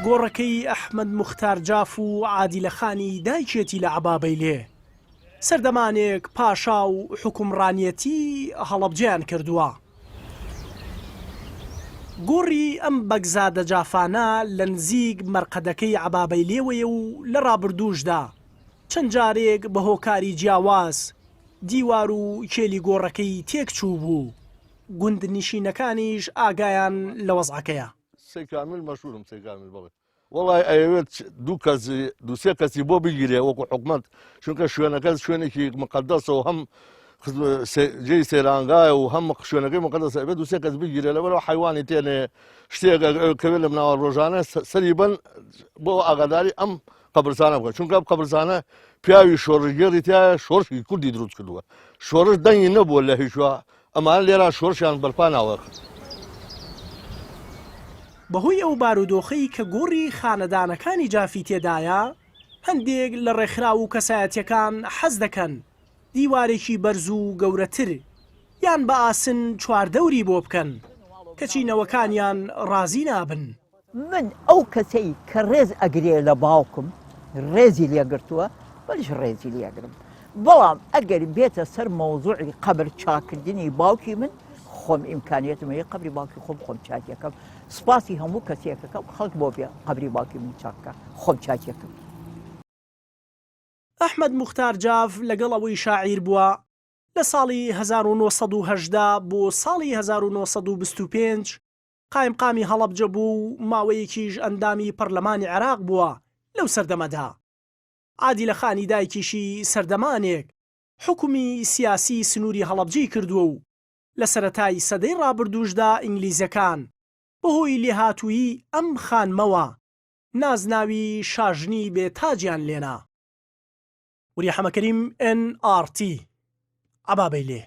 گۆڕەکەی ئەحمەد موختار جاف و عادیلەخانی دایکێتی لە عەبابەیلێ سەردەمانێک پاشا و حکومڕانیەتی هەڵەبجەیان کردووە. گۆڕی ئەم بەگزادە جافانە لە نزیک مەرقەدەکەی عەبابەیلێوەیە و لە ڕابردووشدا چەند جارێک بە هۆکاری جیاواز دیوار و کێلی گۆڕەکەی تێکچوو بوو. گوندنشینەکانیش ئاگایان لە وەزعەکەیە. سێکامل مەشهورم سێکامل بڵێ وەڵای ئەوێت دووسێ کەسی بۆ بگیرێ وەکو حکومەت چونکە شوێنەکە شوێنێکی مقدسە و هەم جێی سێرانگایە و هەم شوێنەکەی مقدسە ئەبێت دووسێ کەس بگیرێ لەبەرەوە حیوانی تێنێ شتێک کەوێت لە مناوە ڕۆژانە سەری بن بۆ ئاگاداری ئەم قەبرستانە بکەن چونکە قەبرستانە پیاوی شۆڕژگێڕی تایە شۆڕشی کوردی دروست کردووە شۆڕش دەنگی نەبووە لە هیچوە ئەمان لێرە شۆڕشیان بەرپا ناوە. بەهۆی ئەو بارودۆخەی کە گۆڕی خانەدانەکانی جافی تێدایە هەندێک لە ڕێکخرا و کەسایەتیەکان حەز دەکەن دیوارێکی بەرز و گەورەتر یان بە ئاسن چواردەوری بۆ بکەن کەچینەوەکانیان ڕازی نابن. من ئەو کەسەی کە ڕێز ئەگرێ لە باوکم ڕێزی لێگرتووە بەش ڕێزی لێگرم بەڵام ئەگەر بێتە سەر مەوزوعی قەبر چاکردنی باوکی من خۆم ئیمکانیەتم هەیە قەبری باوکی خۆم چاکیەکەم سپاسی هەموو کەسێکەکەم خەڵک بۆ بێ قەبری باوکی من چاککە خۆم چاکیەکەم. ئەحمەد موختار جاف لەگەڵ ئەوەی شاعیر بووە لە ساڵی 1970 بۆ ساڵی 1925 قایمقامی هەڵەبجە بوو و ماوەیەکیش ئەندامی پەرلەمانی عێراق بووە لەو سەردەمەدا. عادیلەخانی دایکیشی سەردەمانێک حکومی سیاسی سنووری هەڵەبجەی کردووە و لە سەرەتای سەدەی ڕابردووشدا ئینگلیزەکان بەهۆی لێهاتووی ئەم خانمەوە نازناوی شاژنی بێتاجیان لێنا. وری حەمەکەریم NRT عەبابەیلێ.